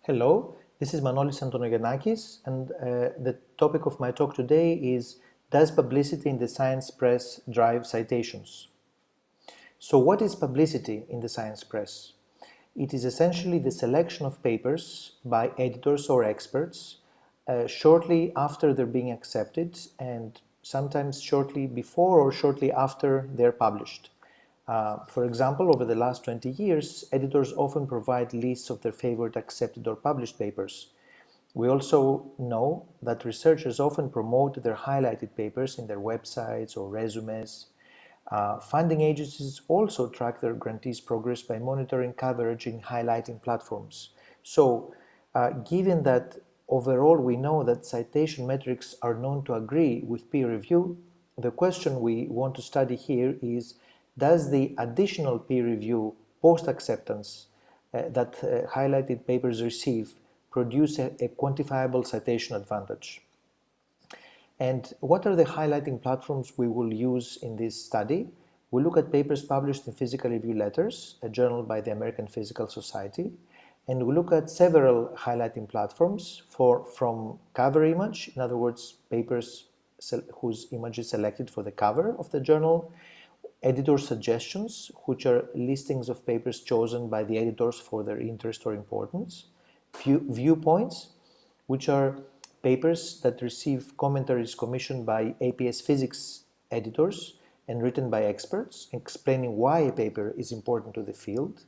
Hello, this is Antonoyiannakis, and the topic of my talk today is Does publicity in the science press drive citations? So what is publicity in the science press? It is essentially the selection of papers by editors or experts shortly after they're being accepted and sometimes shortly before or shortly after they're published. For example, over the last 20 years, editors often provide lists of their favorite accepted or published papers. We also know that researchers often promote their highlighted papers in their websites or resumes. Funding agencies also track their grantees' progress by monitoring coverage in highlighting platforms. So, given that overall we know that citation metrics are known to agree with peer review, the question we want to study here is, does the additional peer review post-acceptance that highlighted papers receive produce a quantifiable citation advantage? And what are the highlighting platforms we will use in this study? We look at papers published in Physical Review Letters, a journal by the American Physical Society, and we look at several highlighting platforms from cover image, in other words, papers whose image is selected for the cover of the journal, editor suggestions, which are listings of papers chosen by the editors for their interest or importance, viewpoints, which are papers that receive commentaries commissioned by APS physics editors and written by experts, explaining why a paper is important to the field,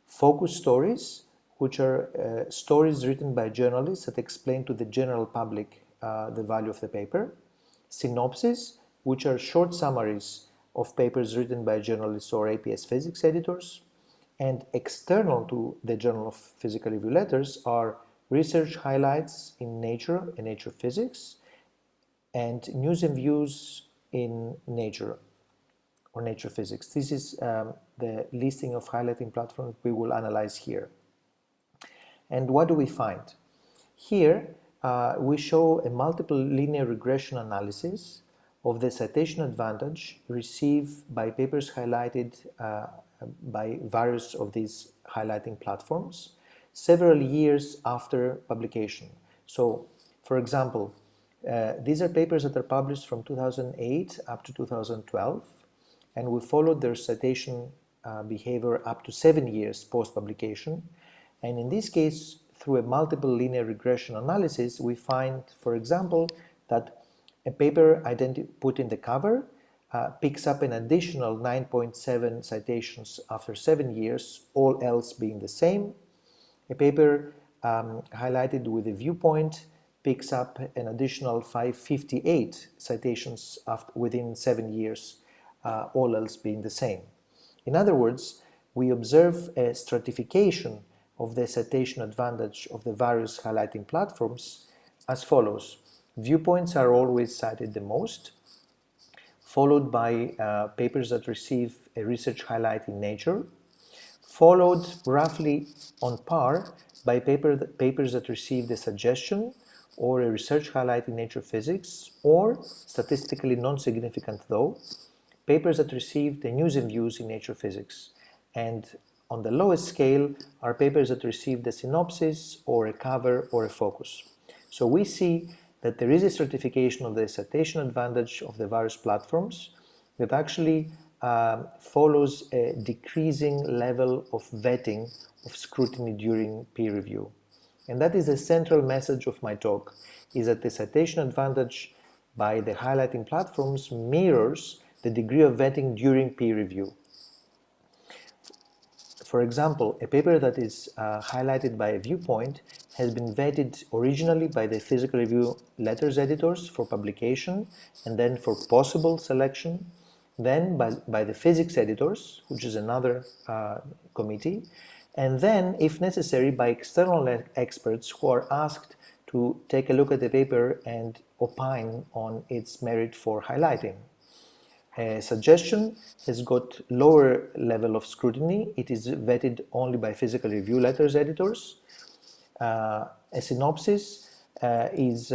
focus stories, which are stories written by journalists that explain to the general public the value of the paper, synopses, which are short summaries of papers written by journalists or APS physics editors, and external to the Journal of Physical Review Letters are research highlights in Nature and Nature Physics, and news and views in Nature or Nature Physics. This is the listing of highlighting platforms we will analyze here. And what do we find? Here we show a multiple linear regression analysis of the citation advantage received by papers highlighted by various of these highlighting platforms several years after publication. So, for example, these are papers that are published from 2008 up to 2012, and we followed their citation behavior up to 7 years post-publication. And in this case, through a multiple linear regression analysis, we find, for example, that a paper put in the cover picks up an additional 9.7 citations after 7 years, all else being the same. A paper highlighted with a viewpoint picks up an additional 558 citations within 7 years, all else being the same. In other words, we observe a stratification of the citation advantage of the various highlighting platforms as follows. Viewpoints are always cited the most, followed by papers that receive a research highlight in Nature, followed roughly on par by papers that received a suggestion or a research highlight in Nature Physics, or, statistically non-significant though, papers that received a news and views in Nature Physics. And on the lowest scale are papers that received a synopsis or a cover or a focus. So we see that there is a stratification of the citation advantage of the various platforms that actually follows a decreasing level of vetting of scrutiny during peer review. And that is the central message of my talk, is that the citation advantage by the highlighting platforms mirrors the degree of vetting during peer review. For example, a paper that is highlighted by a viewpoint has been vetted originally by the Physical Review Letters editors for publication and then for possible selection, then by the physics editors, which is another committee, and then, if necessary, by external experts who are asked to take a look at the paper and opine on its merit for highlighting. A suggestion has got lower level of scrutiny. It is vetted only by Physical Review Letters editors. A synopsis is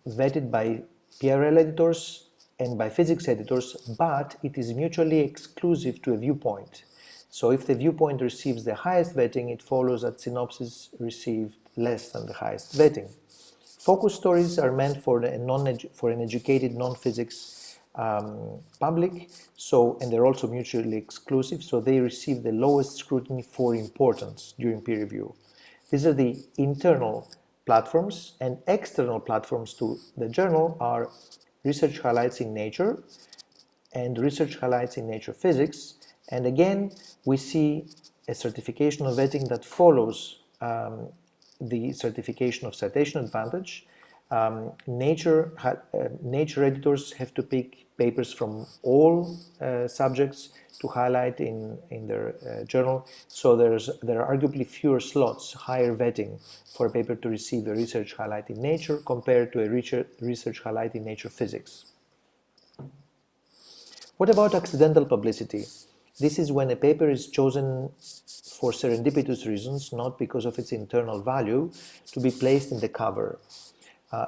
vetted by PRL editors and by physics editors, but it is mutually exclusive to a viewpoint. So if the viewpoint receives the highest vetting, it follows that synopsis received less than the highest vetting. Focus stories are meant for an educated non-physics public, and they're also mutually exclusive, so they receive the lowest scrutiny for importance during peer review. These are the internal platforms, and external platforms to the journal are research highlights in Nature and research highlights in Nature Physics. And again, we see a certification of vetting that follows the certification of citation advantage. Nature editors have to pick papers from all subjects to highlight in their journal, so there are arguably fewer slots, higher vetting for a paper to receive a research highlight in Nature compared to a research highlight in Nature Physics. What about accidental publicity? This is when a paper is chosen for serendipitous reasons, not because of its internal value, to be placed in the cover.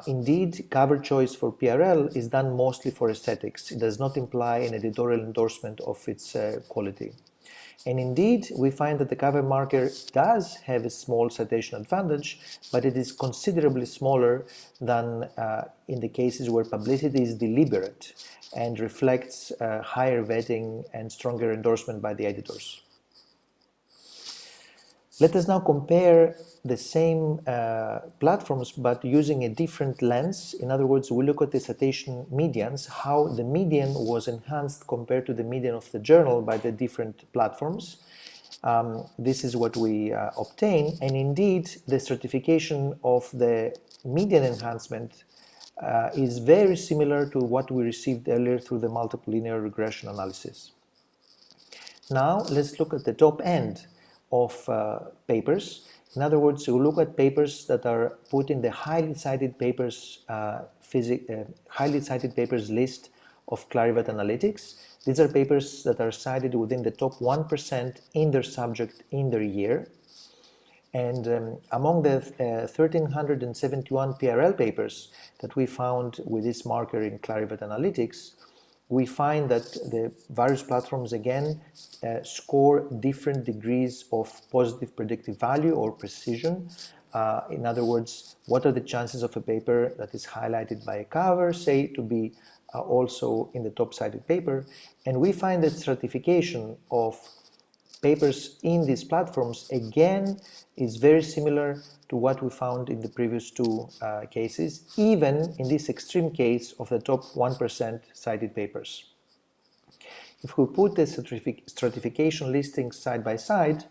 Indeed, cover choice for PRL is done mostly for aesthetics. It does not imply an editorial endorsement of its quality. And indeed, we find that the cover marker does have a small citation advantage, but it is considerably smaller than in the cases where publicity is deliberate and reflects higher vetting and stronger endorsement by the editors. Let us now compare the same platforms but using a different lens. In other words, we look at the citation medians, how the median was enhanced compared to the median of the journal by the different platforms. This is what we obtain, and indeed the certification of the median enhancement is very similar to what we received earlier through the multiple linear regression analysis. Now let's look at the top end of papers. In other words, we look at papers that are put in the highly cited papers list of Clarivat Analytics. These are papers that are cited within the top 1% in their subject in their year. And among the 1,371 PRL papers that we found with this marker in Clarivat Analytics, we find that the various platforms again score different degrees of positive predictive value or precision. In other words, what are the chances of a paper that is highlighted by a cover, say, to be also in the top cited paper? And we find that stratification of papers in these platforms again is very similar to what we found in the previous two cases, even in this extreme case of the top 1% cited papers. If we put the stratification listings side by side,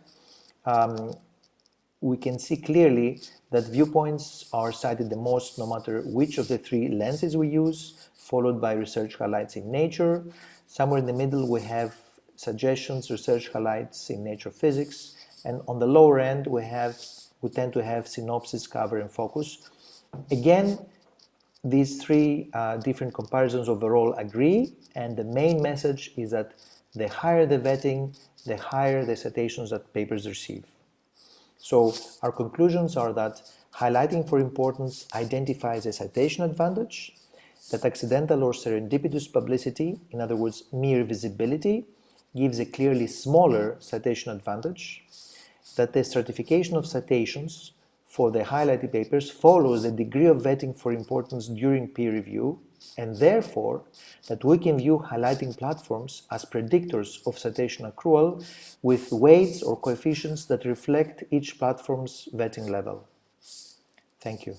we can see clearly that viewpoints are cited the most no matter which of the three lenses we use, followed by research highlights in Nature. Somewhere in the middle we have suggestions, research highlights in Nature Physics, and on the lower end we tend to have synopsis, cover, and focus. Again, these three different comparisons overall agree, and the main message is that the higher the vetting, the higher the citations that papers receive. So our conclusions are that highlighting for importance identifies a citation advantage, that accidental or serendipitous publicity, in other words, mere visibility, gives a clearly smaller citation advantage, that the certification of citations for the highlighted papers follows the degree of vetting for importance during peer review, and therefore that we can view highlighting platforms as predictors of citation accrual with weights or coefficients that reflect each platform's vetting level. Thank you.